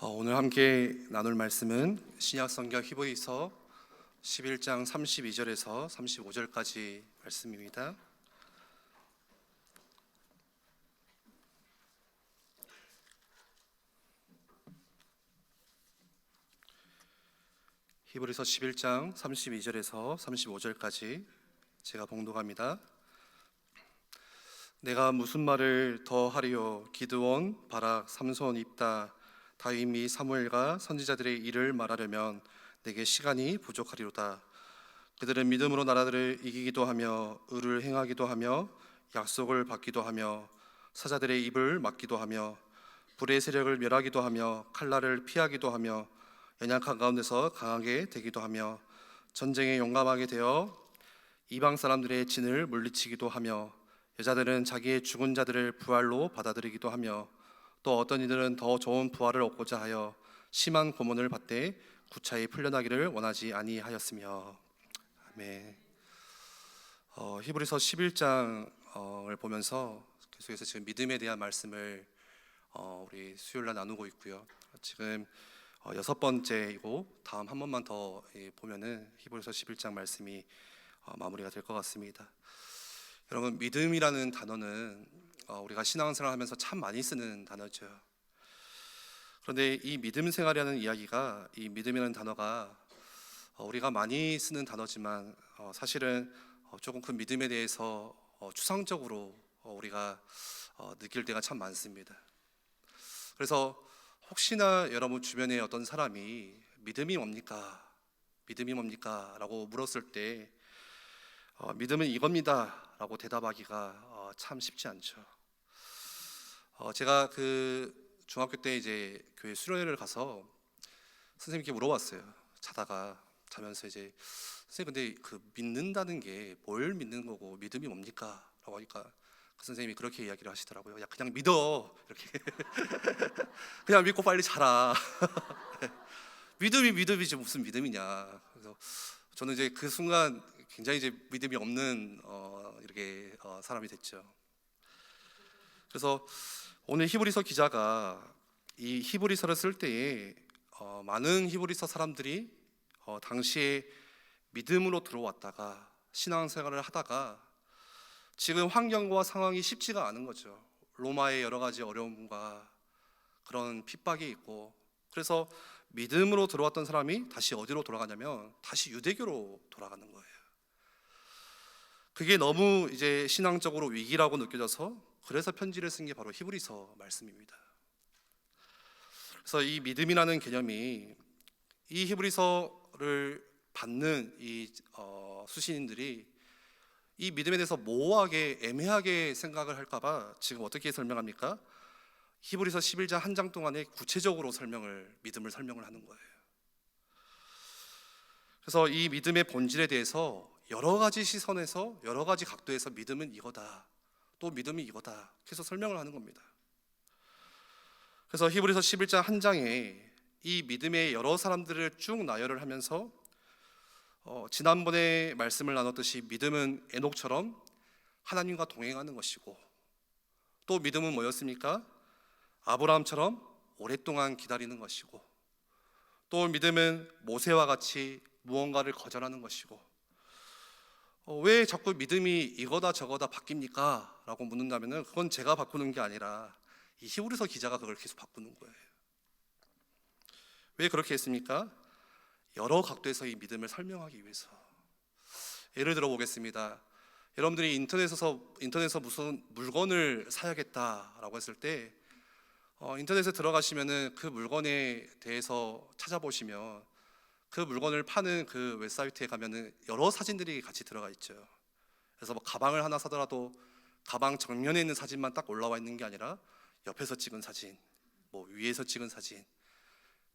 오늘 함께 나눌 말씀은 신약성경 히브리서 11장 32절에서 35절까지 말씀입니다. 히브리서 11장 32절에서 35절까지 제가 봉독합니다. 내가 무슨 말을 더 하리요? 기드온, 바락, 삼손, 입다, 다윗 및 사무엘과 선지자들의 일을 말하려면 내게 시간이 부족하리로다. 그들은 믿음으로 나라들을 이기기도 하며 의를 행하기도 하며 약속을 받기도 하며 사자들의 입을 막기도 하며 불의 세력을 멸하기도 하며 칼날을 피하기도 하며 연약한 가운데서 강하게 되기도 하며 전쟁에 용감하게 되어 이방 사람들의 진을 물리치기도 하며 여자들은 자기의 죽은 자들을 부활로 받아들이기도 하며 또 어떤 이들은 더 좋은 부활을 얻고자 하여 심한 고문을 받되 구차히 풀려나기를 원하지 아니하였으며. 아멘. 히브리서 11장을 보면서 계속해서 지금 믿음에 대한 말씀을 우리 수요일날 나누고 있고요. 지금 6번째이고 다음 한 번만 더 보면은 히브리서 11장 말씀이 마무리가 될 것 같습니다. 여러분, 믿음이라는 단어는 우리가 신앙생활을 하면서 참 많이 쓰는 단어죠. 그런데 이 믿음 생활이라는 이야기가, 이 믿음이라는 단어가 우리가 많이 쓰는 단어지만 사실은 조금 그 믿음에 대해서 추상적으로 우리가 느낄 때가 참 많습니다. 그래서 혹시나 여러분 주변에 어떤 사람이 믿음이 뭡니까? 믿음이 뭡니까? 라고 물었을 때 믿음은 이겁니다 라고 대답하기가 참 쉽지 않죠. 제가 그 중학교 때 이제 교회 수련회를 가서 선생님께 물어봤어요. 자면서 이제 선생님, 근데 그 믿는다는 게 뭘 믿는 거고 믿음이 뭡니까? 라고 하니까 그 선생님이 그렇게 이야기를 하시더라고요. 야, 그냥 믿어, 이렇게. 그냥 믿고 빨리 자라. 믿음이 믿음이지 무슨 믿음이냐. 그래서 저는 이제 그 순간 굉장히 이제 믿음이 없는 이렇게 사람이 됐죠. 그래서 오늘 히브리서 기자가 이 히브리서를 쓸 때에 많은 히브리서 사람들이 당시에 믿음으로 들어왔다가 신앙생활을 하다가 지금 환경과 상황이 쉽지가 않은 거죠. 로마의 여러 가지 어려움과 그런 핍박이 있고, 그래서 믿음으로 들어왔던 사람이 다시 어디로 돌아가냐면 다시 유대교로 돌아가는 거예요. 그게 너무 이제 신앙적으로 위기라고 느껴져서 그래서 편지를 쓴 게 바로 히브리서 말씀입니다. 그래서 이 믿음이라는 개념이 이 히브리서를 받는 이 수신인들이 이 믿음에 대해서 모호하게 애매하게 생각을 할까봐 지금 어떻게 설명합니까? 히브리서 11장 한 장 동안에 구체적으로 믿음을 설명을 하는 거예요. 그래서 이 믿음의 본질에 대해서 여러 가지 시선에서 여러 가지 각도에서 믿음은 이거다, 또 믿음이 이거다 해서 설명을 하는 겁니다. 그래서 히브리서 11장 한 장에 이 믿음의 여러 사람들을 쭉 나열을 하면서 지난번에 말씀을 나눴듯이 믿음은 에녹처럼 하나님과 동행하는 것이고, 또 믿음은 뭐였습니까? 아브라함처럼 오랫동안 기다리는 것이고, 또 믿음은 모세와 같이 무언가를 거절하는 것이고, 왜 자꾸 믿음이 이거다 저거다 바뀝니까? 라고 묻는다면 그건 제가 바꾸는 게 아니라 이 히브리서 기자가 그걸 계속 바꾸는 거예요. 왜 그렇게 했습니까? 여러 각도에서 이 믿음을 설명하기 위해서. 예를 들어 보겠습니다. 여러분들이 인터넷에서 무슨 물건을 사야겠다라고 했을 때 인터넷에 들어가시면은 그 물건에 대해서 찾아보시면 그 물건을 파는 그 웹사이트에 가면은 여러 사진들이 같이 들어가 있죠. 그래서 뭐 가방을 하나 사더라도 가방 정면에 있는 사진만 딱 올라와 있는 게 아니라 옆에서 찍은 사진, 뭐 위에서 찍은 사진,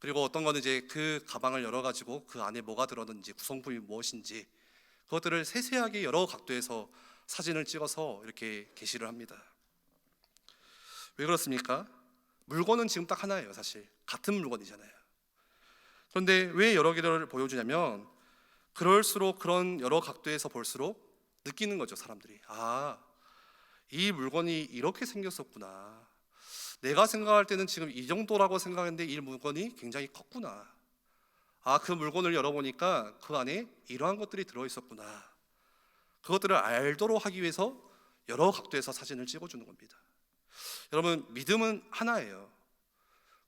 그리고 어떤 거는 이제 그 가방을 열어가지고 그 안에 뭐가 들었는지, 구성품이 무엇인지 그것들을 세세하게 여러 각도에서 사진을 찍어서 이렇게 게시를 합니다. 왜 그렇습니까? 물건은 지금 딱 하나예요. 사실 같은 물건이잖아요. 그런데 왜 여러 개를 보여주냐면 그럴수록 그런 여러 각도에서 볼수록 느끼는 거죠. 사람들이 이 물건이 이렇게 생겼었구나, 내가 생각할 때는 지금 이 정도라고 생각했는데 이 물건이 굉장히 컸구나. 그 물건을 열어보니까 그 안에 이러한 것들이 들어있었구나. 그것들을 알도록 하기 위해서 여러 각도에서 사진을 찍어주는 겁니다. 여러분, 믿음은 하나예요.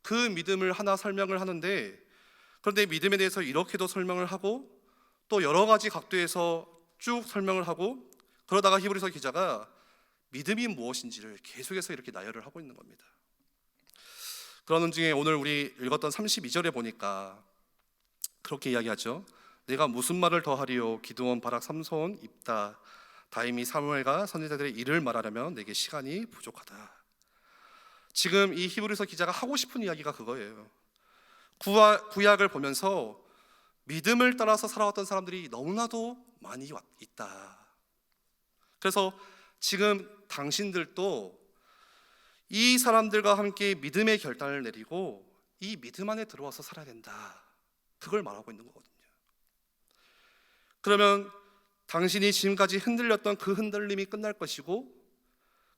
그 믿음을 하나 설명을 하는데, 그런데 믿음에 대해서 이렇게도 설명을 하고 또 여러 가지 각도에서 쭉 설명을 하고, 그러다가 히브리서 기자가 믿음이 무엇인지를 계속해서 이렇게 나열을 하고 있는 겁니다. 그러는 중에 오늘 우리 읽었던 32절에 보니까 그렇게 이야기하죠. 내가 무슨 말을 더하리요? 기드온, 바락, 삼손, 입다, 다임이, 사무엘과 선지자들의 일을 말하려면 내게 시간이 부족하다. 지금 이 히브리서 기자가 하고 싶은 이야기가 그거예요. 구약을 보면서 믿음을 따라서 살아왔던 사람들이 너무나도 많이 있다. 그래서 지금 당신들도 이 사람들과 함께 믿음의 결단을 내리고 이 믿음 안에 들어와서 살아야 된다. 그걸 말하고 있는 거거든요. 그러면 당신이 지금까지 흔들렸던 그 흔들림이 끝날 것이고,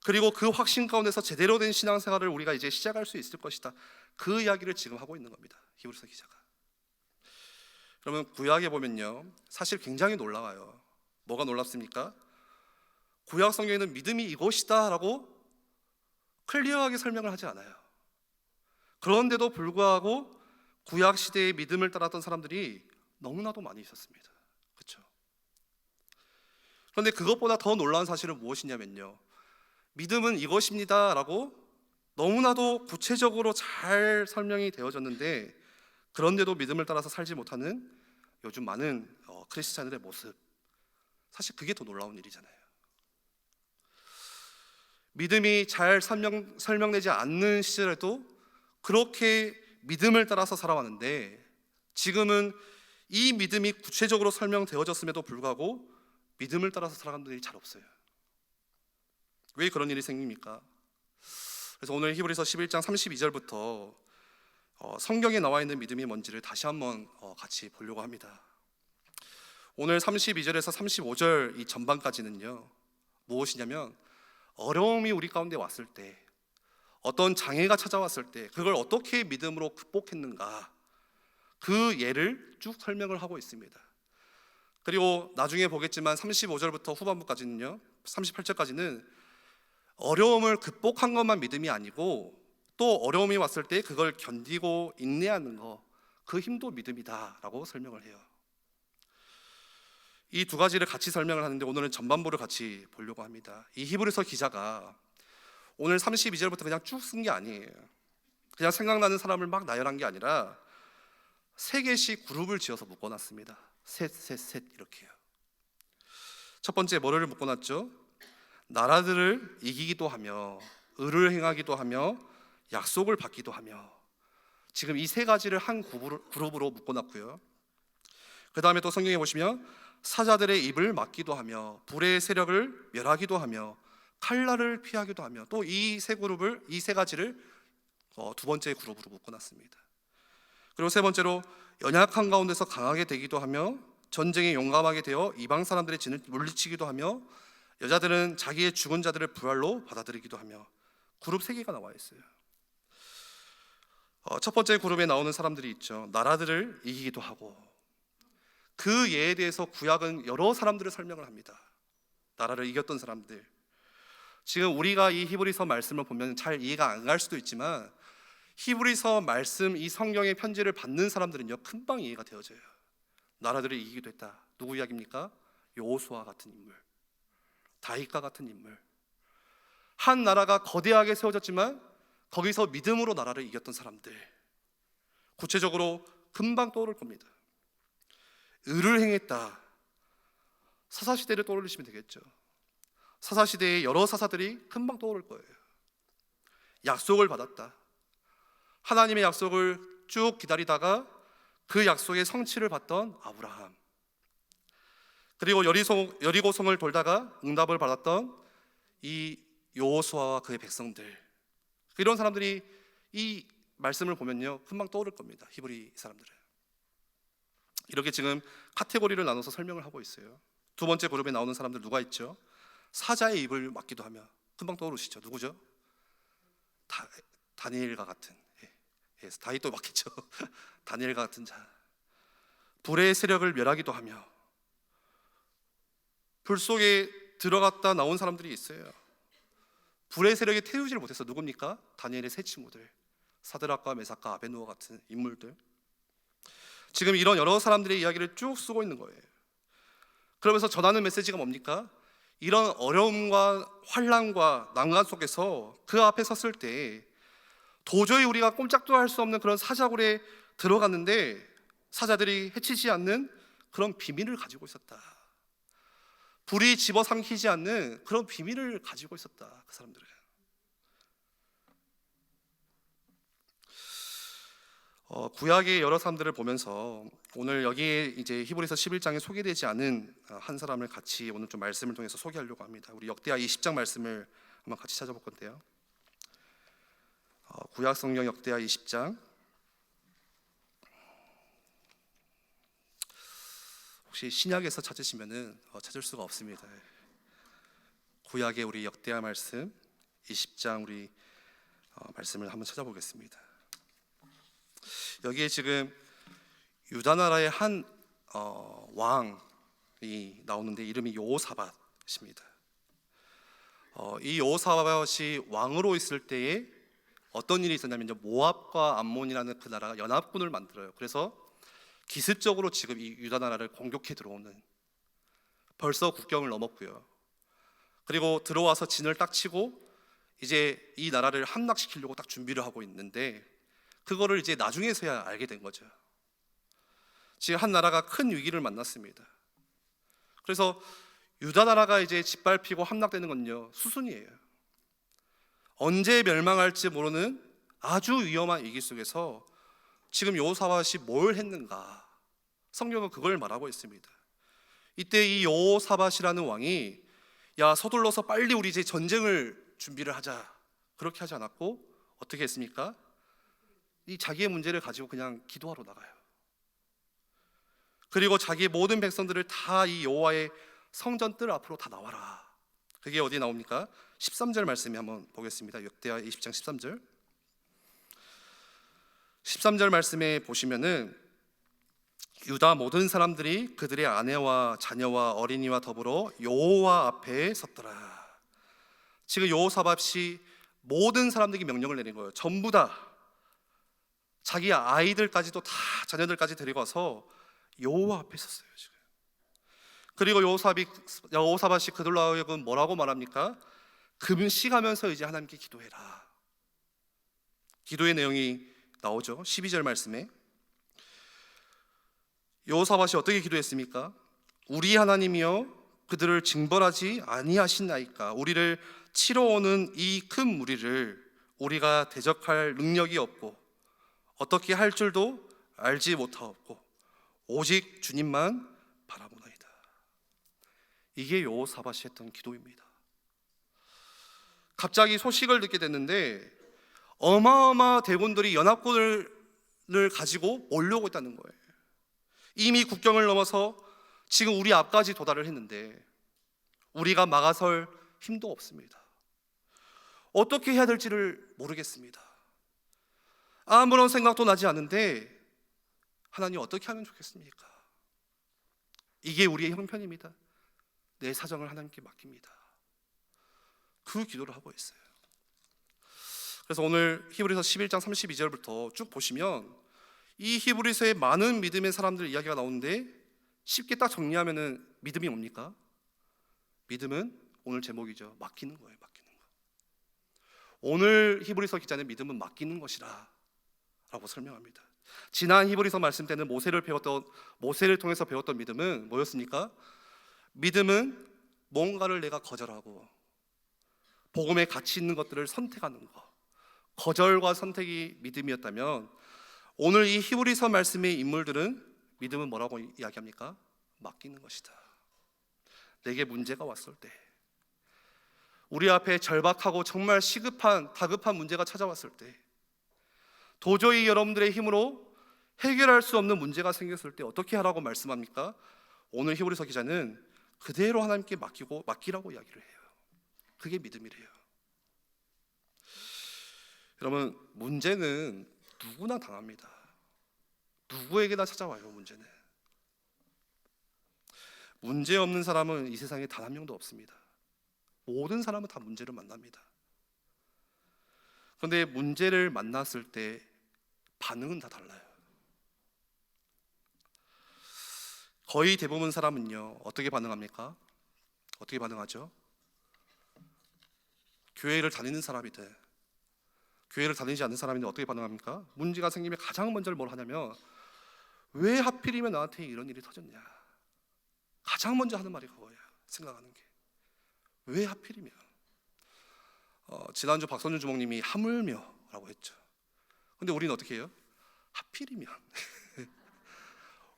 그리고 그 확신 가운데서 제대로 된 신앙생활을 우리가 이제 시작할 수 있을 것이다. 그 이야기를 지금 하고 있는 겁니다, 히브리서 기자가. 그러면 구약에 보면요, 사실 굉장히 놀라워요. 뭐가 놀랍습니까? 구약 성경에는 믿음이 이것이다 라고 클리어하게 설명을 하지 않아요. 그런데도 불구하고 구약 시대의 믿음을 따랐던 사람들이 너무나도 많이 있었습니다. 그렇죠? 그런데 그것보다 더 놀라운 사실은 무엇이냐면요, 믿음은 이것입니다 라고 너무나도 구체적으로 잘 설명이 되어졌는데, 그런데도 믿음을 따라서 살지 못하는 요즘 많은 크리스찬들의 모습, 사실 그게 더 놀라운 일이잖아요. 믿음이 잘 설명되지 않는 시절에도 그렇게 믿음을 따라서 살아왔는데, 지금은 이 믿음이 구체적으로 설명되어졌음에도 불구하고 믿음을 따라서 살아가는 분들이 잘 없어요. 왜 그런 일이 생깁니까? 그래서 오늘 히브리서 11장 32절부터 성경에 나와 있는 믿음이 뭔지를 다시 한번 같이 보려고 합니다. 오늘 32절에서 35절 이 전반까지는요, 무엇이냐면 어려움이 우리 가운데 왔을 때, 어떤 장애가 찾아왔을 때 그걸 어떻게 믿음으로 극복했는가, 그 예를 쭉 설명을 하고 있습니다. 그리고 나중에 보겠지만 35절부터 후반부까지는요, 38절까지는 어려움을 극복한 것만 믿음이 아니고 또 어려움이 왔을 때 그걸 견디고 인내하는 거, 그 힘도 믿음이다 라고 설명을 해요. 이 두 가지를 같이 설명을 하는데 오늘은 전반부를 같이 보려고 합니다. 이 히브리서 기자가 오늘 32절부터 그냥 쭉 쓴 게 아니에요. 그냥 생각나는 사람을 막 나열한 게 아니라 3개씩 그룹을 지어서 묶어놨습니다. 셋 이렇게요. 첫 번째 뭐를 묶어놨죠? 나라들을 이기기도 하며, 의를 행하기도 하며, 약속을 받기도 하며. 지금 이 3가지를 한 그룹으로 묶어놨고요. 그 다음에 또 성경에 보시면 사자들의 입을 막기도 하며, 불의 세력을 멸하기도 하며, 칼날을 피하기도 하며, 또 이 3가지를 두 번째 그룹으로 묶어놨습니다. 그리고 세 번째로 연약한 가운데서 강하게 되기도 하며, 전쟁에 용감하게 되어 이방 사람들의 진을 물리치기도 하며, 여자들은 자기의 죽은 자들을 부활로 받아들이기도 하며. 그룹 3개가 나와 있어요. 첫 번째 그룹에 나오는 사람들이 있죠. 나라들을 이기기도 하고. 그 예에 대해서 구약은 여러 사람들을 설명을 합니다. 나라를 이겼던 사람들. 지금 우리가 이 히브리서 말씀을 보면 잘 이해가 안 갈 수도 있지만, 히브리서 말씀, 이 성경의 편지를 받는 사람들은요, 금방 이해가 되어져요. 나라들을 이기기도 했다. 누구 이야기입니까? 여호수아 같은 인물, 다윗과 같은 인물. 한 나라가 거대하게 세워졌지만 거기서 믿음으로 나라를 이겼던 사람들, 구체적으로 금방 떠오를 겁니다. 의를 행했다. 사사시대를 떠올리시면 되겠죠. 사사시대의 여러 사사들이 금방 떠오를 거예요. 약속을 받았다. 하나님의 약속을 쭉 기다리다가 그 약속의 성취를 받던 아브라함, 그리고 여리고성을 돌다가 응답을 받았던 이 여호수아와 그의 백성들, 이런 사람들이 이 말씀을 보면요, 금방 떠오를 겁니다. 히브리 사람들은 이렇게 지금 카테고리를 나눠서 설명을 하고 있어요. 두 번째 그룹에 나오는 사람들 누가 있죠? 사자의 입을 막기도 하며. 금방 떠오르시죠? 누구죠? 다니엘과 같은, 다윗도 맞겠죠. 다니엘과 같은 자, 불의 세력을 멸하기도 하며 불 속에 들어갔다 나온 사람들이 있어요. 불의 세력이 태우지를 못해서. 누굽니까? 다니엘의 세 친구들, 사드락과 메삭과 아베노아 같은 인물들. 지금 이런 여러 사람들의 이야기를 쭉 쓰고 있는 거예요. 그러면서 전하는 메시지가 뭡니까? 이런 어려움과 환난과 난관 속에서 그 앞에 섰을 때 도저히 우리가 꼼짝도 할 수 없는 그런 사자굴에 들어갔는데 사자들이 해치지 않는 그런 비밀을 가지고 있었다. 불이 집어삼키지 않는 그런 비밀을 가지고 있었다. 그 사람들은. 구약의 여러 사람들을 보면서 오늘 여기에 이제 히브리서 11장에 소개되지 않은 한 사람을 같이 오늘 좀 말씀을 통해서 소개하려고 합니다. 우리 역대하 20장 말씀을 한번 같이 찾아볼 건데요. 구약 성경 역대하 20장, 혹시 신약에서 찾으시면은 찾을 수가 없습니다. 구약의 우리 역대하 말씀 20장 우리 말씀을 한번 찾아보겠습니다. 여기에 지금 유다 나라의 한 왕이 나오는데 이름이 여호사밧입니다. 이 여호사밧이 왕으로 있을 때에 어떤 일이 있었냐면 모압과 암몬이라는 그 나라가 연합군을 만들어요. 그래서 기습적으로 지금 이 유다 나라를 공격해 들어오는, 벌써 국경을 넘었고요. 그리고 들어와서 진을 딱 치고 이제 이 나라를 함락시키려고 딱 준비를 하고 있는데 그거를 이제 나중에서야 알게 된 거죠. 지금 한 나라가 큰 위기를 만났습니다. 그래서 유다 나라가 이제 짓밟히고 함락되는 건요, 수순이에요. 언제 멸망할지 모르는 아주 위험한 위기 속에서 지금 여호사밧이 뭘 했는가? 성경은 그걸 말하고 있습니다. 이때 이 여호사밧이라는 왕이 야, 서둘러서 빨리 우리 이제 전쟁을 준비를 하자, 그렇게 하지 않았고 어떻게 했습니까? 이 자기의 문제를 가지고 그냥 기도하러 나가요. 그리고 자기의 모든 백성들을 다 이 여호와의 성전 뜰 앞으로 다 나와라. 그게 어디 나옵니까? 13절 말씀에 한번 보겠습니다. 역대하 20장 13절. 13절 말씀에 보시면은 유다 모든 사람들이 그들의 아내와 자녀와 어린이와 더불어 여호와 앞에 섰더라. 지금 여호사밧이 모든 사람들에게 명령을 내린 거예요. 전부 다 자기 아이들까지도 다, 자녀들까지 데리고 와서 여호와 앞에 섰어요. 지금. 그리고 여호사밧이 그들로 하여금 뭐라고 말합니까? 금식하면서 이제 하나님께 기도해라. 기도의 내용이 나오죠. 12절 말씀에 여호사밧이 어떻게 기도했습니까? 우리 하나님이여 그들을 징벌하지 아니하신나이까? 우리를 치러 오는 이 큰 무리를 우리가 대적할 능력이 없고 어떻게 할 줄도 알지 못하옵고 오직 주님만 바라보나이다. 이게 여호사밧이 했던 기도입니다. 갑자기 소식을 듣게 됐는데 어마어마한 대군들이 연합군을 가지고 몰려오고 있다는 거예요. 이미 국경을 넘어서 지금 우리 앞까지 도달을 했는데 우리가 막아설 힘도 없습니다. 어떻게 해야 될지를 모르겠습니다. 아무런 생각도 나지 않는데 하나님 어떻게 하면 좋겠습니까? 이게 우리의 형편입니다. 내 사정을 하나님께 맡깁니다. 그 기도를 하고 있어요. 그래서 오늘 히브리서 11장 32절부터 쭉 보시면 이 히브리서의 많은 믿음의 사람들 이야기가 나오는데 쉽게 딱 정리하면은 믿음이 뭡니까? 믿음은 오늘 제목이죠. 맡기는 거예요. 맡기는 거. 오늘 히브리서 기자는 믿음은 맡기는 것이라 라고 설명합니다. 지난 히브리서 말씀 때는 모세를 통해서 배웠던 믿음은 뭐였습니까? 믿음은 뭔가를 내가 거절하고 복음에 가치 있는 것들을 선택하는 것, 거절과 선택이 믿음이었다면 오늘 이 히브리서 말씀의 인물들은 믿음은 뭐라고 이야기합니까? 맡기는 것이다. 내게 문제가 왔을 때, 우리 앞에 절박하고 정말 시급한 다급한 문제가 찾아왔을 때, 도저히 여러분들의 힘으로 해결할 수 없는 문제가 생겼을 때 어떻게 하라고 말씀합니까? 오늘 히브리서 기자는 그대로 하나님께 맡기라고 이야기를 해요. 그게 믿음이래요. 여러분, 문제는 누구나 당합니다. 누구에게나 찾아와요. 문제 없는 사람은 이 세상에 단 한 명도 없습니다. 모든 사람은 다 문제를 만납니다. 그런데 문제를 만났을 때 반응은 다 달라요. 거의 대부분 사람은요, 어떻게 반응합니까? 어떻게 반응하죠? 교회를 다니는 사람이든 교회를 다니지 않는 사람인데 어떻게 반응합니까? 문제가 생기면 가장 먼저 뭘 하냐면, 왜 하필이면 나한테 이런 일이 터졌냐. 가장 먼저 하는 말이 그거예요. 생각하는 게 왜 하필이면. 지난주 박선준 주목님이 하물며라고 했죠. 근데 우리는 어떻게 해요? 하필이면.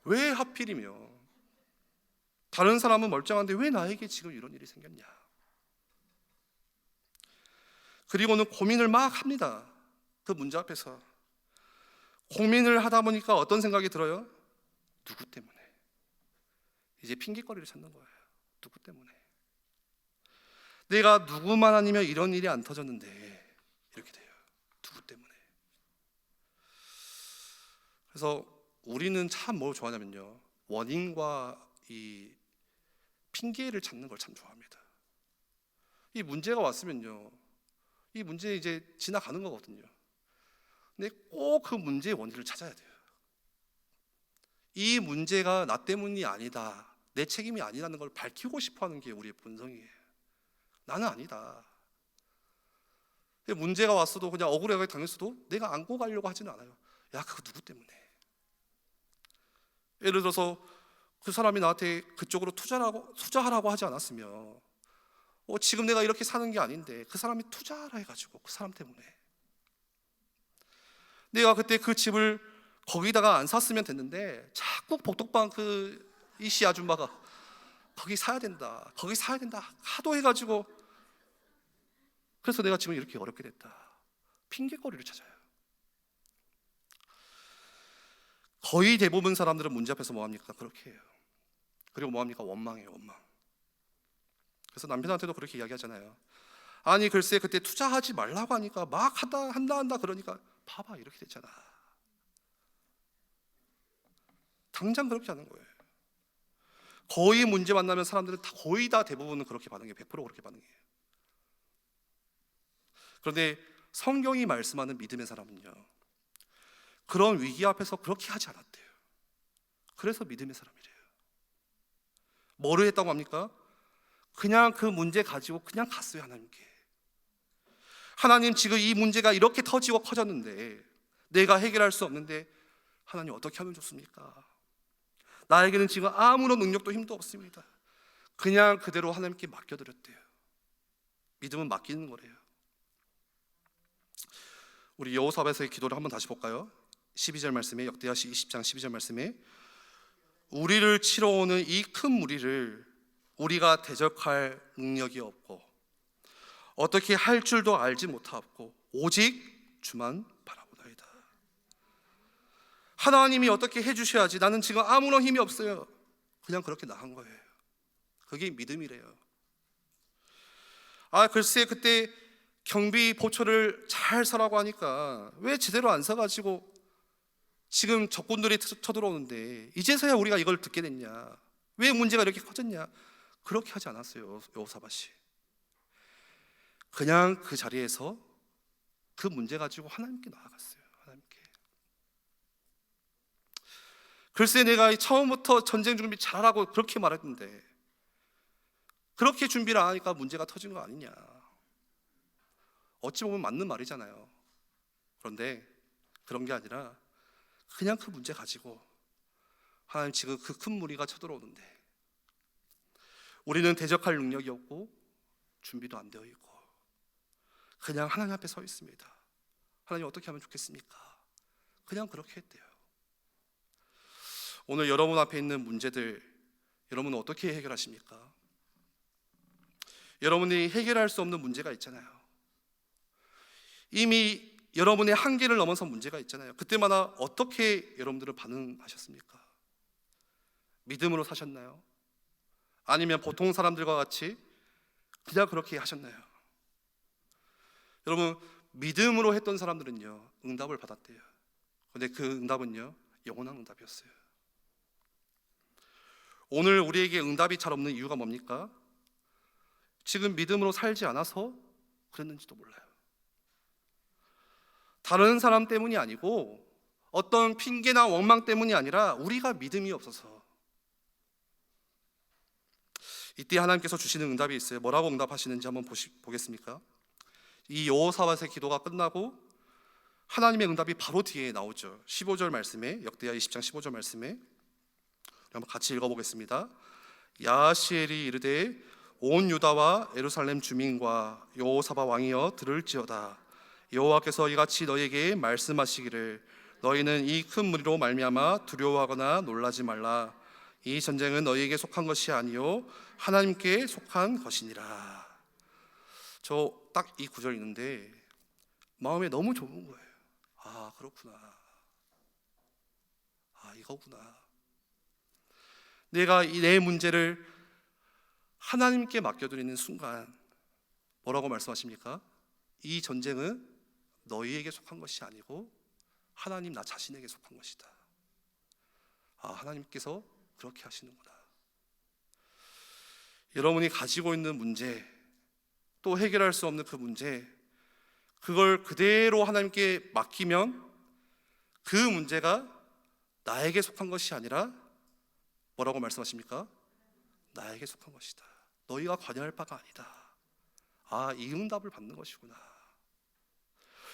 왜 하필이면. 다른 사람은 멀쩡한데 왜 나에게 지금 이런 일이 생겼냐. 그리고는 고민을 막 합니다. 그 문제 앞에서 고민을 하다 보니까 어떤 생각이 들어요? 누구 때문에? 이제 핑계거리를 찾는 거예요. 누구 때문에? 내가 누구만 아니면 이런 일이 안 터졌는데 이렇게 돼요. 누구 때문에? 그래서 우리는 참 뭘 좋아하냐면요, 원인과 이 핑계를 찾는 걸 참 좋아합니다. 이 문제가 왔으면요, 이 문제 이제 지나가는 거거든요. 근데 꼭 그 문제의 원인을 찾아야 돼요. 이 문제가 나 때문이 아니다, 내 책임이 아니라는 걸 밝히고 싶어하는 게 우리의 본성이에요. 나는 아니다. 문제가 왔어도 그냥 억울하게 당했어도 내가 안고 가려고 하지는 않아요. 야, 그거 누구 때문에? 예를 들어서 그 사람이 나한테 그쪽으로 투자하라고 하지 않았으면 지금 내가 이렇게 사는 게 아닌데 그 사람이 투자하라 해가지고 그 사람 때문에 내가 그때 그 집을 거기다가 안 샀으면 됐는데 자꾸 복덕방 그 이씨 아줌마가 거기 사야 된다, 거기 사야 된다 하도 해가지고 그래서 내가 지금 이렇게 어렵게 됐다. 핑계거리를 찾아요. 거의 대부분 사람들은 문제 앞에서 뭐합니까? 그렇게 해요. 그리고 뭐합니까? 원망해요. 원망. 그래서 남편한테도 그렇게 이야기하잖아요. 아니 글쎄 그때 투자하지 말라고 하니까 막 한다 그러니까 봐봐 이렇게 됐잖아. 당장 그렇게 하는 거예요. 거의 문제 만나면 사람들은 거의 다 대부분은 그렇게 반응해요. 100% 그렇게 반응해요. 그런데 성경이 말씀하는 믿음의 사람은요, 그런 위기 앞에서 그렇게 하지 않았대요. 그래서 믿음의 사람이래요. 뭐를 했다고 합니까? 그냥 그 문제 가지고 그냥 갔어요. 하나님께. 하나님, 지금 이 문제가 이렇게 터지고 커졌는데 내가 해결할 수 없는데 하나님 어떻게 하면 좋습니까? 나에게는 지금 아무런 능력도 힘도 없습니다. 그냥 그대로 하나님께 맡겨드렸대요. 믿음은 맡기는 거래요. 우리 여호사밧의 기도를 한번 다시 볼까요? 12절 말씀에, 역대하시 20장 12절 말씀에, 우리를 치러 오는 이 큰 무리를 우리가 대적할 능력이 없고 어떻게 할 줄도 알지 못하고 오직 주만 바라보나이다. 하나님이 어떻게 해주셔야지, 나는 지금 아무런 힘이 없어요. 그냥 그렇게 나간 거예요. 그게 믿음이래요. 글쎄 그때 경비 보초를 잘 서라고 하니까 왜 제대로 안 서가지고 지금 적군들이 쳐들어오는데 이제서야 우리가 이걸 듣게 됐냐, 왜 문제가 이렇게 커졌냐. 그렇게 하지 않았어요. 여호사밧이 그냥 그 자리에서 그 문제 가지고 하나님께 나아갔어요. 하나님께. 글쎄 내가 처음부터 전쟁 준비 잘하고 그렇게 말했는데 그렇게 준비를 안 하니까 문제가 터진 거 아니냐. 어찌 보면 맞는 말이잖아요. 그런데 그런 게 아니라 그냥 그 문제 가지고 하나님, 지금 그 큰 무리가 쳐들어오는데 우리는 대적할 능력이 없고 준비도 안 되어 있고 그냥 하나님 앞에 서 있습니다. 하나님 어떻게 하면 좋겠습니까? 그냥 그렇게 했대요. 오늘 여러분 앞에 있는 문제들 여러분은 어떻게 해결하십니까? 여러분이 해결할 수 없는 문제가 있잖아요. 이미 여러분의 한계를 넘어선 문제가 있잖아요. 그때마다 어떻게 여러분들은 반응하셨습니까? 믿음으로 사셨나요? 아니면 보통 사람들과 같이 그냥 그렇게 하셨나요? 여러분, 믿음으로 했던 사람들은요 응답을 받았대요. 근데 그 응답은요 영원한 응답이었어요. 오늘 우리에게 응답이 잘 없는 이유가 뭡니까? 지금 믿음으로 살지 않아서 그랬는지도 몰라요. 다른 사람 때문이 아니고 어떤 핑계나 원망 때문이 아니라 우리가 믿음이 없어서. 이때 하나님께서 주시는 응답이 있어요. 뭐라고 응답하시는지 한번 보겠습니까? 이 여호사밧의 기도가 끝나고 하나님의 응답이 바로 뒤에 나오죠. 15절 말씀에, 역대하 20장 15절 말씀에 한번 같이 읽어보겠습니다. 야하시엘이 이르되 온 유다와 예루살렘 주민과 여호사밧 왕이여 들을지어다. 여호와께서 이같이 너희에게 말씀하시기를 너희는 이 큰 무리로 말미암아 두려워하거나 놀라지 말라. 이 전쟁은 너희에게 속한 것이 아니요 하나님께 속한 것이니라. 저 딱 이 구절 있는데 마음에 너무 좋은 거예요. 아 그렇구나. 아 이거구나. 내가 내 문제를 하나님께 맡겨드리는 순간 뭐라고 말씀하십니까? 이 전쟁은 너희에게 속한 것이 아니고 하나님 나 자신에게 속한 것이다. 아 하나님께서 그렇게 하시는구나. 여러분이 가지고 있는 문제, 또 해결할 수 없는 그 문제, 그걸 그대로 하나님께 맡기면 그 문제가 나에게 속한 것이 아니라 뭐라고 말씀하십니까? 나에게 속한 것이다. 너희가 관여할 바가 아니다. 아, 이 응답을 받는 것이구나.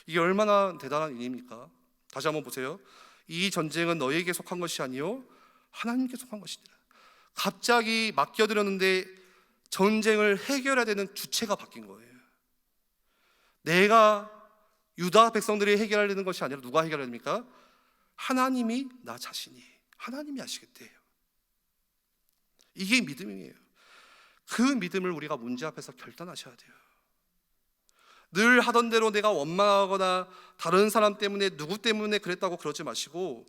이게 얼마나 대단한 일입니까? 다시 한번 보세요. 이 전쟁은 너희에게 속한 것이 아니요 하나님께 속한 것이니라. 갑자기 맡겨드렸는데 전쟁을 해결해야 되는 주체가 바뀐 거예요. 내가 유다 백성들이 해결하려는 것이 아니라 누가 해결해야 됩니까? 하나님이 나 자신이, 하나님이 하시겠대요. 이게 믿음이에요. 그 믿음을 우리가 문제 앞에서 결단하셔야 돼요. 늘 하던 대로 내가 원망하거나 다른 사람 때문에 누구 때문에 그랬다고 그러지 마시고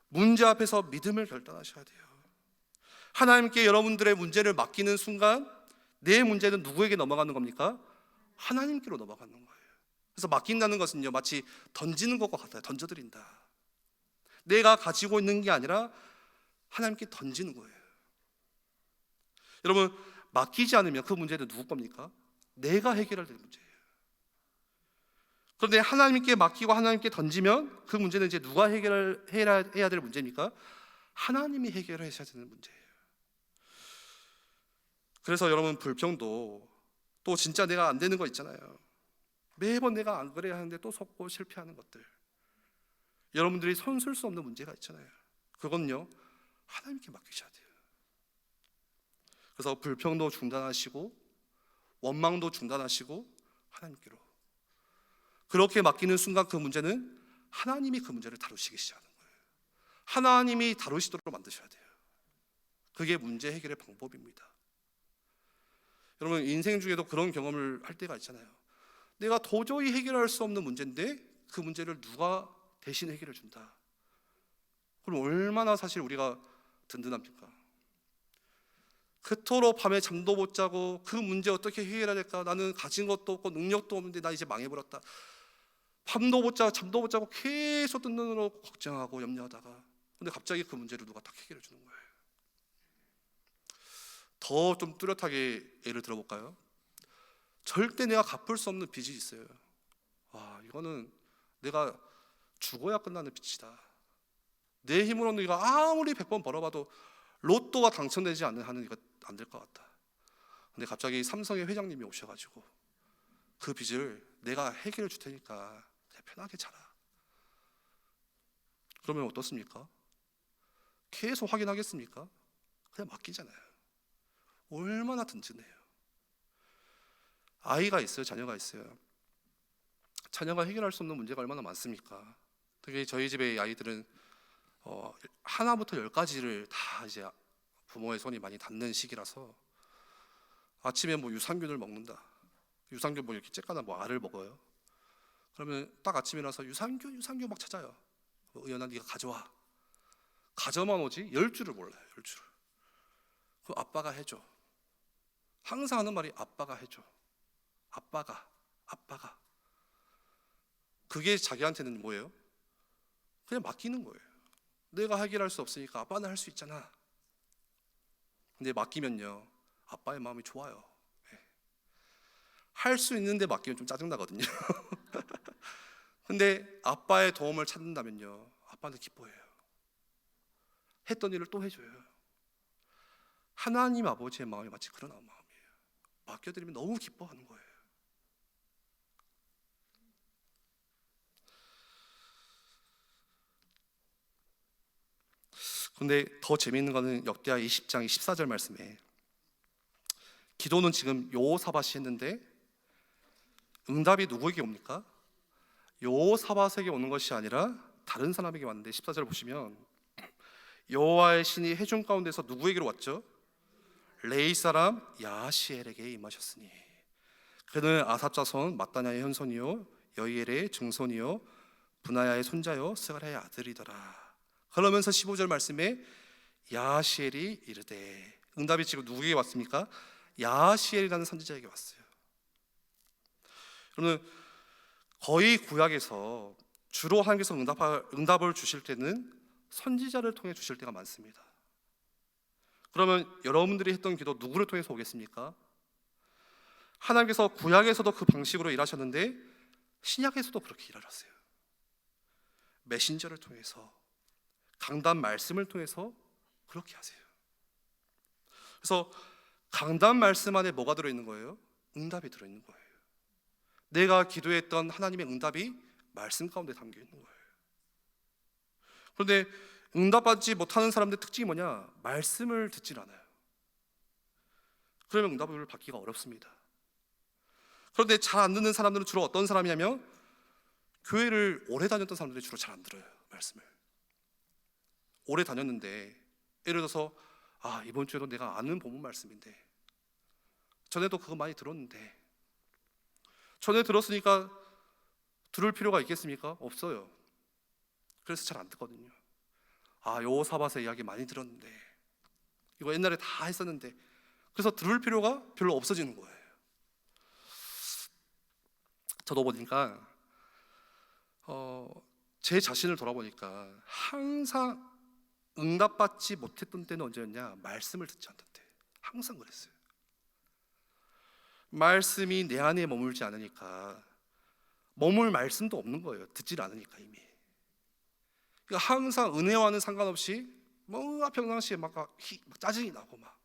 문제 앞에서 믿음을 결단하셔야 돼요. 하나님께 여러분들의 문제를 맡기는 순간 내 문제는 누구에게 넘어가는 겁니까? 하나님께로 넘어가는 거예요. 그래서 맡긴다는 것은요 마치 던지는 것과 같아요. 던져드린다. 내가 가지고 있는 게 아니라 하나님께 던지는 거예요. 여러분 맡기지 않으면 그 문제는 누구 겁니까? 내가 해결해야 될 문제예요. 그런데 하나님께 맡기고 하나님께 던지면 그 문제는 이제 누가 해결해야 될 문제입니까? 하나님이 해결하셔야 되는 문제예요. 그래서 여러분 불평도 또 진짜 내가 안 되는 거 있잖아요. 매번 내가 안 그래야 하는데 또 속고 실패하는 것들, 여러분들이 손쓸 수 없는 문제가 있잖아요. 그건요 하나님께 맡기셔야 돼요. 그래서 불평도 중단하시고 원망도 중단하시고 하나님께로 그렇게 맡기는 순간 그 문제는 하나님이 그 문제를 다루시기 시작하는 거예요. 하나님이 다루시도록 만드셔야 돼요. 그게 문제 해결의 방법입니다. 여러분 인생 중에도 그런 경험을 할 때가 있잖아요. 내가 도저히 해결할 수 없는 문제인데 그 문제를 누가 대신 해결해 준다. 그럼 얼마나 사실 우리가 든든합니까? 그토록 밤에 잠도 못 자고 그 문제 어떻게 해결해야 될까? 나는 가진 것도 없고 능력도 없는데 나 이제 망해버렸다. 밤도 못 자고 잠도 못 자고 계속 뜬 눈으로 걱정하고 염려하다가 근데 갑자기 그 문제를 누가 딱 해결해 주는 거예요. 더 좀 뚜렷하게 예를 들어볼까요? 절대 내가 갚을 수 없는 빚이 있어요. 와, 이거는 내가 죽어야 끝나는 빚이다. 내 힘으로는 이거 아무리 100번 벌어봐도 로또가 당첨되지 않는 한은 이거 안 될 것 같다. 근데 갑자기 삼성의 회장님이 오셔가지고 그 빚을 내가 해결해 줄 테니까 그냥 편하게 자라. 그러면 어떻습니까? 계속 확인하겠습니까? 그냥 맡기잖아요. 얼마나 든든해요. 아이가 있어요, 자녀가 있어요. 자녀가 해결할 수 없는 문제가 얼마나 많습니까? 특히 저희 집의 아이들은 하나부터 10까지를 다 이제 부모의 손이 많이 닿는 시기라서 아침에 뭐 유산균을 먹는다. 유산균 뭐 이렇게 쬐까나 뭐 알을 먹어요. 그러면 딱 아침에 일어나서 유산균 막 찾아요. 의연아 네가 가져와. 가져만 오지 10줄을 몰라요. 10줄을. 그 아빠가 해줘. 항상 하는 말이 아빠가 해줘. 아빠가. 그게 자기한테는 뭐예요? 그냥 맡기는 거예요. 내가 해결할 수 없으니까 아빠는 할 수 있잖아. 근데 맡기면요, 아빠의 마음이 좋아요. 할 수 있는데 맡기면 좀 짜증나거든요. 근데 아빠의 도움을 찾는다면요, 아빠는 기뻐해요. 했던 일을 또 해줘요. 하나님 아버지의 마음이 마치 그런 마음이에요. 맡겨드리면 너무 기뻐하는 거예요. 근데 더 재미있는 거는 역대하 20장 14절 말씀에, 기도는 지금 여호사밧이 했는데 응답이 누구에게 옵니까? 여호사밧에게 오는 것이 아니라 다른 사람에게 왔는데, 14절 보시면 여호와의 신이 회중 가운데서 누구에게로 왔죠? 레이 사람 야하시엘에게 임하셨으니 그는 아삽 자손 마따냐의 현손이요 여이엘의 증손이요 분하야의 손자요 스가랴의 아들이더라. 그러면서 15절 말씀에 야하시엘이 이르되, 응답이 지금 누구에게 왔습니까? 야하시엘이라는 선지자에게 왔어요. 그러면 거의 구약에서 주로 하나님께서 응답을 주실 때는 선지자를 통해 주실 때가 많습니다. 그러면 여러분들이 했던 기도 누구를 통해서 오겠습니까? 하나님께서 구약에서도 그 방식으로 일하셨는데 신약에서도 그렇게 일하셨어요. 메신저를 통해서, 강단 말씀을 통해서 그렇게 하세요. 그래서 강단 말씀 안에 뭐가 들어있는 거예요? 응답이 들어있는 거예요. 내가 기도했던 하나님의 응답이 말씀 가운데 담겨 있는 거예요. 그런데 응답받지 못하는 사람들의 특징이 뭐냐? 말씀을 듣질 않아요. 그러면 응답을 받기가 어렵습니다. 그런데 잘 안 듣는 사람들은 주로 어떤 사람이냐면, 교회를 오래 다녔던 사람들이 주로 잘 안 들어요. 말씀을 오래 다녔는데, 예를 들어서 이번 주에도 내가 아는 본문 말씀인데, 전에도 그거 많이 들었는데, 전에 들었으니까 들을 필요가 있겠습니까? 없어요. 그래서 잘 안 듣거든요. 여호사밧의 이야기 많이 들었는데, 이거 옛날에 다 했었는데, 그래서 들을 필요가 별로 없어지는 거예요. 저도 보니까 제 자신을 돌아보니까 항상 응답받지 못했던 때는 언제였냐? 말씀을 듣지 않던 때. 항상 그랬어요. 말씀이 내 안에 머물지 않으니까 머물 말씀도 없는 거예요. 듣질 않으니까 이미. 그러니까 항상 은혜와는 상관없이 평상시에 막 짜증이 나고 막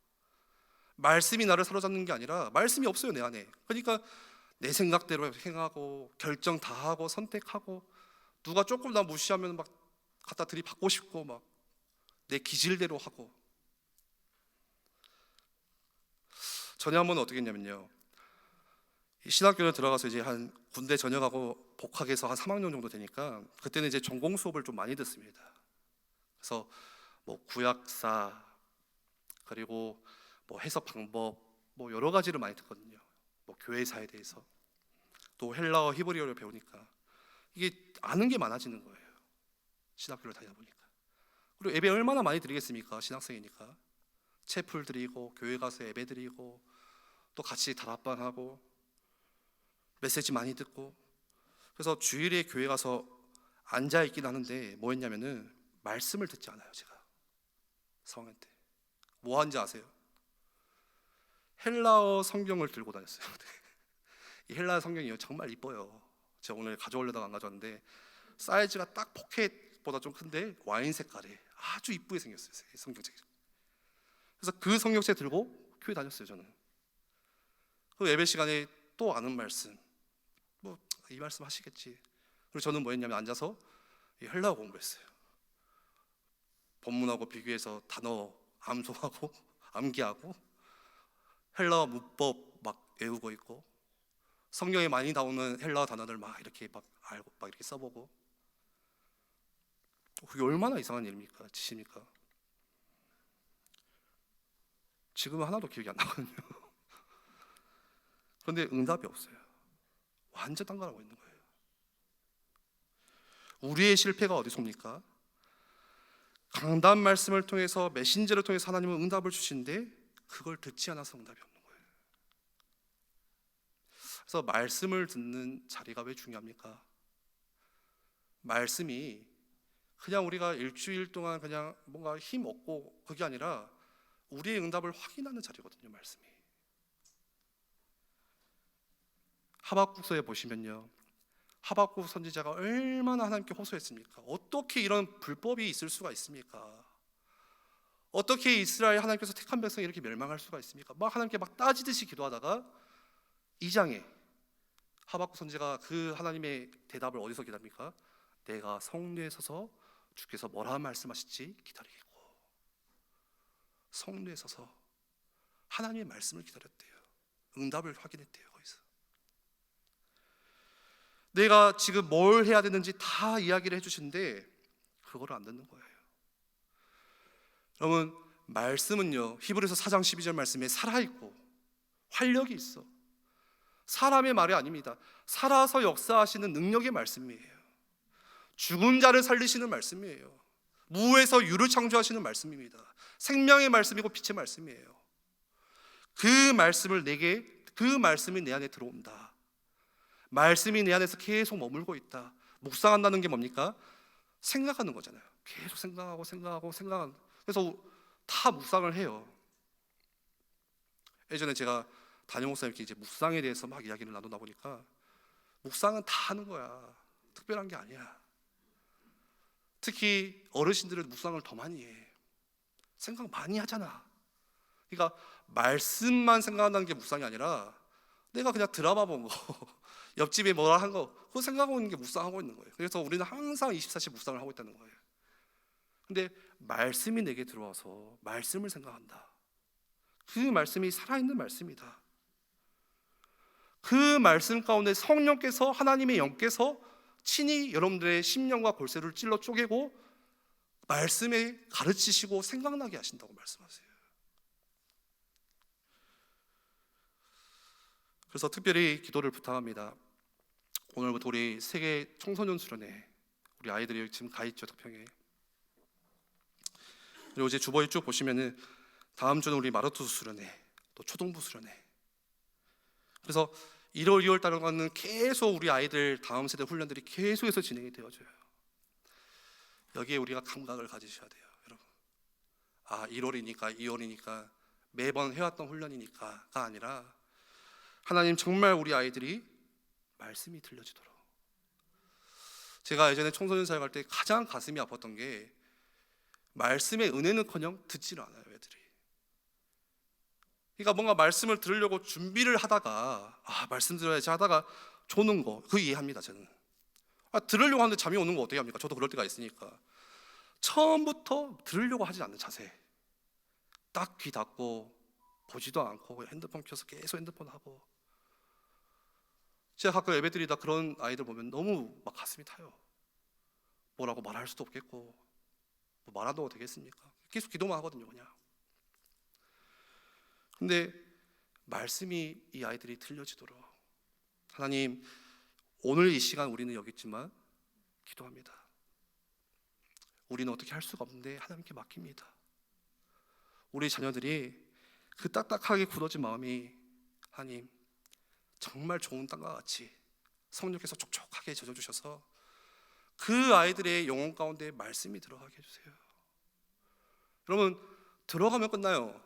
말씀이 나를 사로잡는 게 아니라 말씀이 없어요, 내 안에. 그러니까 내 생각대로 행하고 결정 다 하고 선택하고, 누가 조금 나 무시하면 막 갖다 들이받고 싶고 막 내 기질대로 하고. 전에 한 번은 어떻게 했냐면요, 신학교를 들어가서 이제 한 군대 전역하고 복학해서 한 3학년 정도 되니까, 그때는 이제 전공 수업을 좀 많이 듣습니다. 그래서 구약사, 그리고 해석 방법, 여러 가지를 많이 듣거든요. 교회사에 대해서, 또 헬라어, 히브리어를 배우니까 이게 아는 게 많아지는 거예요. 신학교를 다니다 보니까. 그리고 예배 얼마나 많이 드리겠습니까? 신학생이니까. 채플 드리고, 교회 가서 예배 드리고, 또 같이 다락방하고, 메시지 많이 듣고. 그래서 주일에 교회 가서 앉아있긴 하는데 뭐 했냐면은 말씀을 듣지 않아요. 제가 4학년 때 뭐 하는지 아세요? 헬라어 성경을 들고 다녔어요. 이 헬라어 성경이요, 정말 이뻐요. 제가 오늘 가져오려다가 안 가져왔는데, 사이즈가 딱 포켓보다 좀 큰데 와인 색깔에 아주 이쁘게 생겼어요, 성경책이. 그래서 그 성경책 들고 교회 다녔어요, 저는. 그 예배 시간에 또 아는 말씀, 이 말씀 하시겠지. 그리고 저는 뭐 했냐면 앉아서 이 헬라어 공부했어요. 본문하고 비교해서 단어 암송하고 암기하고, 헬라어 문법 막 외우고 있고, 성경에 많이 나오는 헬라어 단어들 막 이렇게 막 알고 막 이렇게 써보고. 그게 얼마나 이상한 일입니까? 짓입니까? 지금은 하나도 기억이 안 나거든요. 그런데 응답이 없어요. 완전 딴거라고 있는 거예요. 우리의 실패가 어디서 옵니까? 강단 말씀을 통해서, 메신저를 통해서 하나님은 응답을 주시는데 그걸 듣지 않아서 응답이 없는 거예요. 그래서 말씀을 듣는 자리가 왜 중요합니까? 말씀이 그냥 우리가 일주일 동안 그냥 뭔가 힘 얻고 그게 아니라 우리의 응답을 확인하는 자리거든요. 말씀이. 하박국서에 보시면요, 하박국 선지자가 얼마나 하나님께 호소했습니까? 어떻게 이런 불법이 있을 수가 있습니까? 어떻게 이스라엘 하나님께서 택한 백성이 이렇게 멸망할 수가 있습니까? 막 하나님께 막 따지듯이 기도하다가 2장에 하박국 선지자가 그 하나님의 대답을 어디서 기다립니까? 내가 성루에 서서 주께서 뭐라 말씀하실지 기다리겠고, 성루에 서서 하나님의 말씀을 기다렸대요. 응답을 확인했대요. 거기서 내가 지금 뭘 해야 되는지 다 이야기를 해주시는데 그거를 안 듣는 거예요. 여러분, 말씀은요, 히브리서 4장 12절 말씀에 살아있고 활력이 있어. 사람의 말이 아닙니다. 살아서 역사하시는 능력의 말씀이에요. 죽은 자를 살리시는 말씀이에요. 무에서 유를 창조하시는 말씀입니다. 생명의 말씀이고 빛의 말씀이에요. 그 말씀을 내게, 그 말씀이 내 안에 들어온다. 말씀이 내 안에서 계속 머물고 있다. 묵상한다는 게 뭡니까? 생각하는 거잖아요. 계속 생각하고. 그래서 다 묵상을 해요. 예전에 제가 담임 목사님께 이제 묵상에 대해서 막 이야기를 나누다 보니까 묵상은 다 하는 거야. 특별한 게 아니야. 특히 어르신들은 묵상을 더 많이 해. 생각 많이 하잖아. 그러니까 말씀만 생각한다는 게 묵상이 아니라 내가 그냥 드라마 본 거, 옆집에 뭐라 한 거, 그거 생각하고 있는 게 묵상하고 있는 거예요. 그래서 우리는 항상 24시 묵상을 하고 있다는 거예요. 근데 말씀이 내게 들어와서 말씀을 생각한다. 그 말씀이 살아있는 말씀이다. 그 말씀 가운데 성령께서, 하나님의 영께서 친히 여러분들의 심령과 골세를 찔러 쪼개고 말씀에 가르치시고 생각나게 하신다고 말씀하세요. 그래서 특별히 기도를 부탁합니다. 오늘부터 우리 세계 청소년 수련회, 우리 아이들이 지금 가 있죠, 덕평에. 그리고 이제 주보에 쭉 보시면은 다음 주는 우리 마라투 수련회, 또 초등부 수련회. 그래서 1월, 2월 달에는 계속 우리 아이들 다음 세대 훈련들이 계속해서 진행이 되어져요. 여기에 우리가 감각을 가지셔야 돼요, 여러분. 1월이니까 2월이니까 매번 해왔던 훈련이니까가 아니라 하나님 정말 우리 아이들이 말씀이 들려지도록. 제가 예전에 청소년 사역할 때 가장 가슴이 아팠던 게 말씀의 은혜는커녕 듣지를 않아요, 애들이. 그러니까 뭔가 말씀을 들으려고 준비를 하다가 말씀 들어야지 하다가 조는 거, 그 이해합니다. 저는 들으려고 하는데 잠이 오는 거 어떻게 합니까? 저도 그럴 때가 있으니까. 처음부터 들으려고 하지 않는 자세, 딱 귀 닫고 보지도 않고 핸드폰 켜서 계속 핸드폰 하고. 제가 가끔 예배드리다 그런 아이들 보면 너무 막 가슴이 타요. 뭐라고 말할 수도 없겠고 뭐 말아도 되겠습니까? 계속 기도만 하거든요, 그냥. 근데 말씀이 이 아이들이 들려지도록 하나님, 오늘 이 시간 우리는 여기 있지만 기도합니다. 우리는 어떻게 할 수가 없는데 하나님께 맡깁니다. 우리 자녀들이 그 딱딱하게 굳어진 마음이 하나님 정말 좋은 땅과 같이 성령께서 촉촉하게 젖어주셔서 그 아이들의 영혼 가운데 말씀이 들어가게 해주세요. 여러분, 들어가면 끝나요.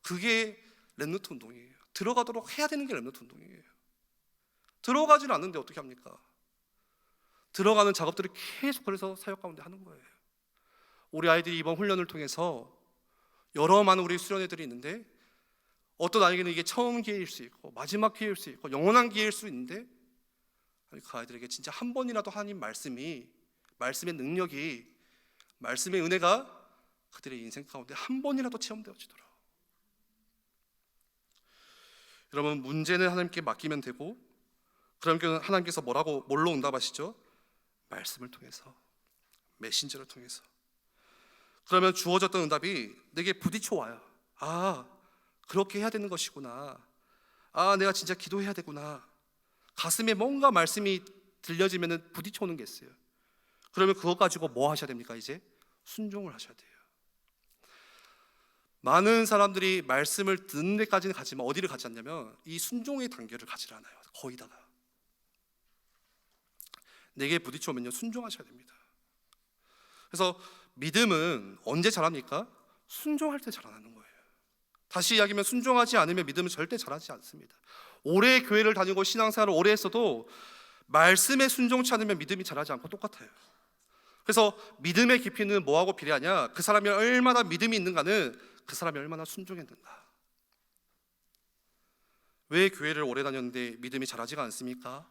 그게 렘넌트 운동이에요. 들어가도록 해야 되는 게 렘넌트 운동이에요. 들어가지는 않는데 어떻게 합니까? 들어가는 작업들을 계속 그래서 사역 가운데 하는 거예요. 우리 아이들이 이번 훈련을 통해서 여러 많은 우리 수련회들이 있는데 어떤 아이에게는 이게 처음 기회일 수 있고 마지막 기회일 수 있고 영원한 기회일 수 있는데 그 아이들에게 진짜 한 번이라도 하나님 말씀이, 말씀의 능력이, 말씀의 은혜가 그들의 인생 가운데 한 번이라도 체험되어지도록. 여러분, 문제는 하나님께 맡기면 되고, 그러면 하나님께서 뭘로 응답하시죠? 말씀을 통해서, 메신저를 통해서. 그러면 주어졌던 응답이 내게 부딪혀 와요. 그렇게 해야 되는 것이구나. 내가 진짜 기도해야 되구나. 가슴에 뭔가 말씀이 들려지면 부딪혀 오는 게 있어요. 그러면 그것 가지고 뭐 하셔야 됩니까? 이제 순종을 하셔야 돼요. 많은 사람들이 말씀을 듣는 데까지는 가지만 어디를 가지 않냐면 이 순종의 단계를 가지 않아요. 거의 다가. 내게 부딪혀오면요, 순종하셔야 됩니다. 그래서 믿음은 언제 자랍니까? 순종할 때 자라나는 거예요. 다시 이야기하면 순종하지 않으면 믿음은 절대 자라지 않습니다. 오래 교회를 다니고 신앙생활을 오래 했어도 말씀에 순종치 않으면 믿음이 자라지 않고 똑같아요. 그래서 믿음의 깊이는 뭐하고 비례하냐? 그 사람이 얼마나 믿음이 있는가는 그 사람이 얼마나 순종했는가. 왜 교회를 오래 다녔는데 믿음이 자라지가 않습니까?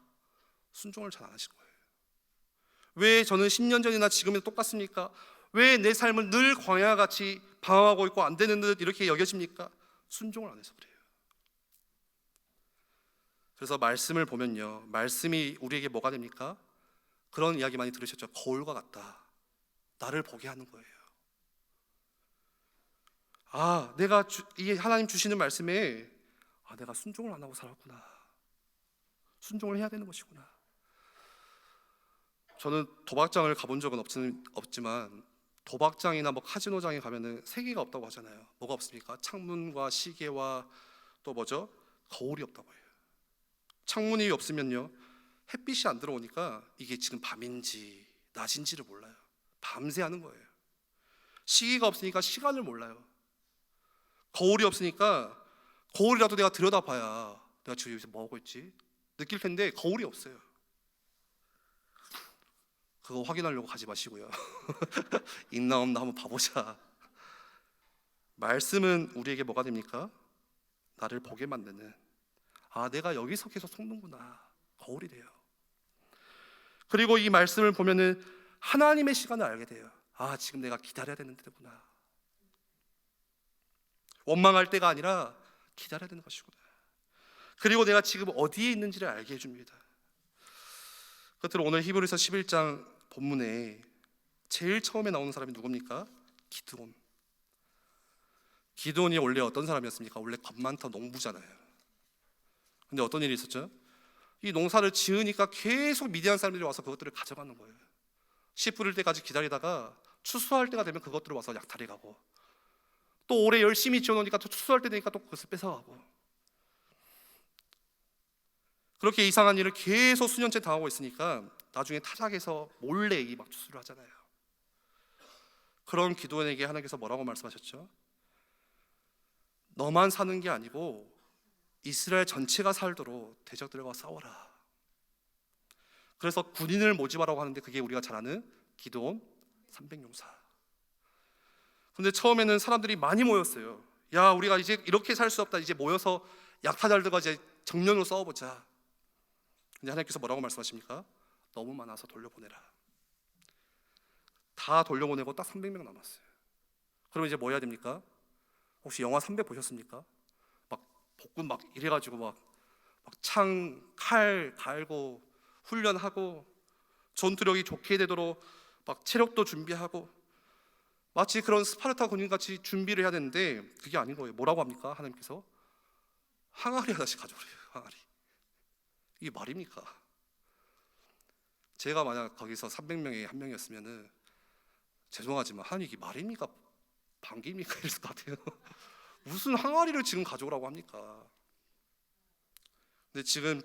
순종을 잘 안 하신 거예요. 왜 저는 10년 전이나 지금이나 똑같습니까? 왜 내 삶을 늘 광야같이 방황하고 있고 안 되는 듯 이렇게 여겨집니까? 순종을 안 해서 그래요. 그래서 말씀을 보면요, 말씀이 우리에게 뭐가 됩니까? 그런 이야기 많이 들으셨죠? 거울과 같다. 나를 보게 하는 거예요. 아, 내가 이 하나님 주시는 말씀에 내가 순종을 안 하고 살았구나. 순종을 해야 되는 것이구나. 저는 도박장을 가본 적은 없지만 도박장이나 뭐 카지노장에 가면은 세 개가 없다고 하잖아요. 뭐가 없습니까? 창문과 시계와 또 뭐죠? 거울이 없다고 해요. 창문이 없으면요, 햇빛이 안 들어오니까 이게 지금 밤인지 낮인지를 몰라요. 밤새 하는 거예요. 시계가 없으니까 시간을 몰라요. 거울이 없으니까 거울이라도 내가 들여다봐야 내가 지금 여기서 뭐 하고 있지? 느낄 텐데 거울이 없어요. 그거 확인하려고 가지 마시고요. 있나 없나 한번 봐보자. 말씀은 우리에게 뭐가 됩니까? 나를 보게 만드는, 내가 여기서 계속 속는구나, 거울이 돼요. 그리고 이 말씀을 보면은 하나님의 시간을 알게 돼요. 지금 내가 기다려야 되는 때구나. 원망할 때가 아니라 기다려야 되는 것이구나. 그리고 내가 지금 어디에 있는지를 알게 해줍니다. 끝으로 오늘 히브리서 11장 본문에 제일 처음에 나오는 사람이 누굽니까? 기드온. 기드온이 원래 어떤 사람이었습니까? 원래 겁 많던 농부잖아요. 근데 어떤 일이 있었죠? 이 농사를 지으니까 계속 미디안 사람들이 와서 그것들을 가져가는 거예요. 씨 뿌릴 때까지 기다리다가 추수할 때가 되면 그것들을 와서 약탈해 가고, 또 오래 열심히 지어놓으니까 또 추수할 때 되니까 또 그것을 뺏어가고, 그렇게 이상한 일을 계속 수년째 당하고 있으니까 나중에 타작에서 몰래 막 추수를 하잖아요. 그런 기도원에게 하나님께서 뭐라고 말씀하셨죠? 너만 사는 게 아니고 이스라엘 전체가 살도록 대적들과 싸워라. 그래서 군인을 모집하라고 하는데 그게 우리가 잘 아는 기드온 300용사. 근데 처음에는 사람들이 많이 모였어요. 야, 우리가 이제 이렇게 살 수 없다. 이제 모여서 약탈자들과 이제 정면으로 싸워보자. 근데 하나님께서 뭐라고 말씀하십니까? 너무 많아서 돌려보내라. 다 돌려보내고 딱 300명 남았어요. 그러면 이제 뭐 해야 됩니까? 혹시 영화 300 보셨습니까? 막 복군 막 이래가지고 막 창, 칼 갈고 훈련하고 전투력이 좋게 되도록 막 체력도 준비하고 마치 그런 스파르타 군인같이 준비를 해야 되는데 그게 아닌 거예요. 뭐라고 합니까? 하나님께서 항아리 하나씩 가져오래요. 항아리. 이게 말입니까? 제가 만약 거기서 300명에 한 명이었으면은 죄송하지만 하나님 이게 말입니까? 반기입니까? 이랬을 것 같아요. 무슨 항아리를 지금 가져오라고 합니까? 근데 지금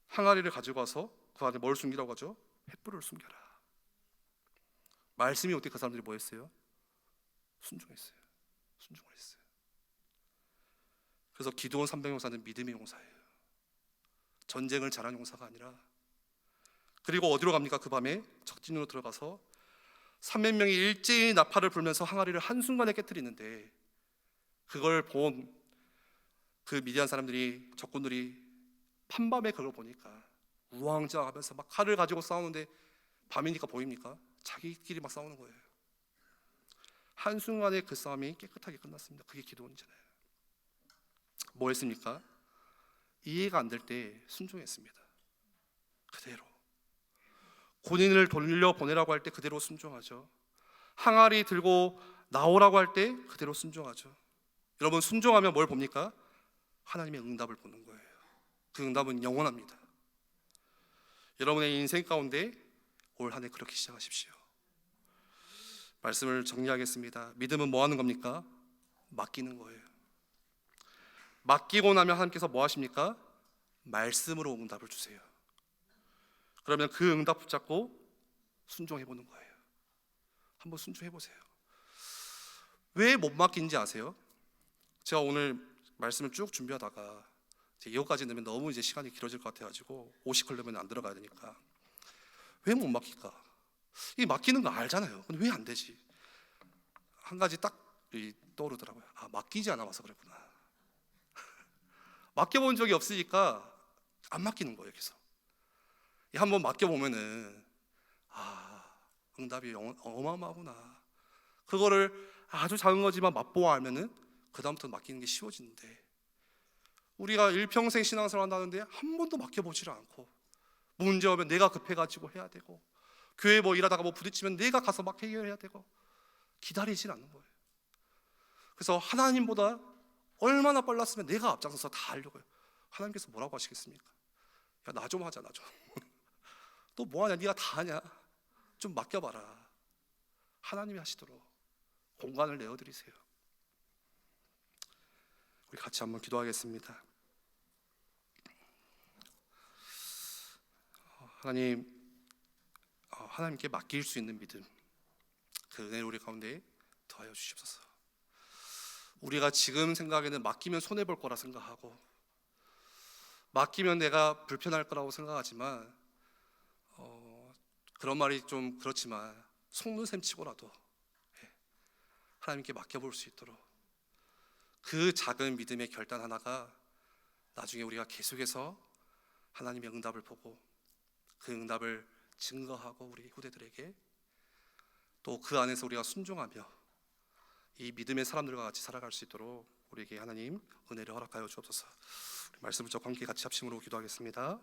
항아리를 가지고 와서 그 안에 뭘 숨기라고 하죠? 횃불을 숨겨라. 말씀이 어떻게 그 사람들이 뭐 했어요? 순종했어요. 순종을 했어요. 그래서 기드온 300용사는 믿음의 용사예요. 전쟁을 잘한 용사가 아니라. 그리고 어디로 갑니까? 그 밤에 적진으로 들어가서 300명이 일제히 나팔을 불면서 항아리를 한순간에 깨뜨리는데 그걸 본 그 미디안 사람들이, 적군들이 판밤에 그걸 보니까 우왕좌왕하면서 막 칼을 가지고 싸우는데 밤이니까 보입니까? 자기끼리 막 싸우는 거예요. 한순간에 그 싸움이 깨끗하게 끝났습니다. 그게 기드온이잖아요. 뭐 했습니까? 이해가 안 될 때 순종했습니다. 그대로. 군인을 돌려보내라고 할 때 그대로 순종하죠. 항아리 들고 나오라고 할 때 그대로 순종하죠. 여러분, 순종하면 뭘 봅니까? 하나님의 응답을 보는 거예요. 그 응답은 영원합니다. 여러분의 인생 가운데 올 한 해 그렇게 시작하십시오. 말씀을 정리하겠습니다. 믿음은 뭐 하는 겁니까? 맡기는 거예요. 맡기고 나면 하나님께서 뭐 하십니까? 말씀으로 응답을 주세요. 그러면 그 응답 붙잡고 순종해 보는 거예요. 한번 순종해 보세요. 왜 못 맡긴지 아세요? 제가 오늘 말씀을 쭉 준비하다가 이거까지 넣으면 너무 이제 시간이 길어질 것 같아가지고 50클럽에는 안 들어가야 되니까 왜 못 맡길까? 이 맡기는 거 알잖아요. 근데 왜 안 되지? 한 가지 딱 떠오르더라고요. 아, 맡기지 않아 봐서 그랬구나. 맡겨본 적이 없으니까 안 맡기는 거예요. 그래서 한번 맡겨보면은 응답이 어마어마하구나. 그거를 아주 작은 거지만 맛보아 알면은 그 다음부터 맡기는 게 쉬워지는데, 우리가 일평생 신앙생활 한다는데 한 번도 맡겨보지를 않고 문제 오면 내가 급해가지고 해야 되고, 교회 뭐 일하다가 뭐 부딪히면 내가 가서 막 해결해야 되고 기다리질 않는 거예요. 그래서 하나님보다 얼마나 빨랐으면 내가 앞장서서 다 하려고요. 하나님께서 뭐라고 하시겠습니까? 야, 나 좀 하자, 나 좀. 또 뭐하냐, 네가 다 하냐, 좀 맡겨봐라. 하나님이 하시도록 공간을 내어드리세요. 우리 같이 한번 기도하겠습니다. 하나님, 하나님께 맡길 수 있는 믿음, 그 은혜를 우리 가운데 더하여 주시옵소서. 우리가 지금 생각에는 맡기면 손해볼 거라 생각하고, 맡기면 내가 불편할 거라고 생각하지만, 그런 말이 좀 그렇지만 속는 셈 치고라도 하나님께 맡겨볼 수 있도록, 그 작은 믿음의 결단 하나가 나중에 우리가 계속해서 하나님의 응답을 보고 그 응답을 증거하고 우리 후대들에게 또 그 안에서 우리가 순종하며 이 믿음의 사람들과 같이 살아갈 수 있도록 우리에게 하나님 은혜를 허락하여 주옵소서. 말씀을 좀 함께 같이 합심으로 기도하겠습니다.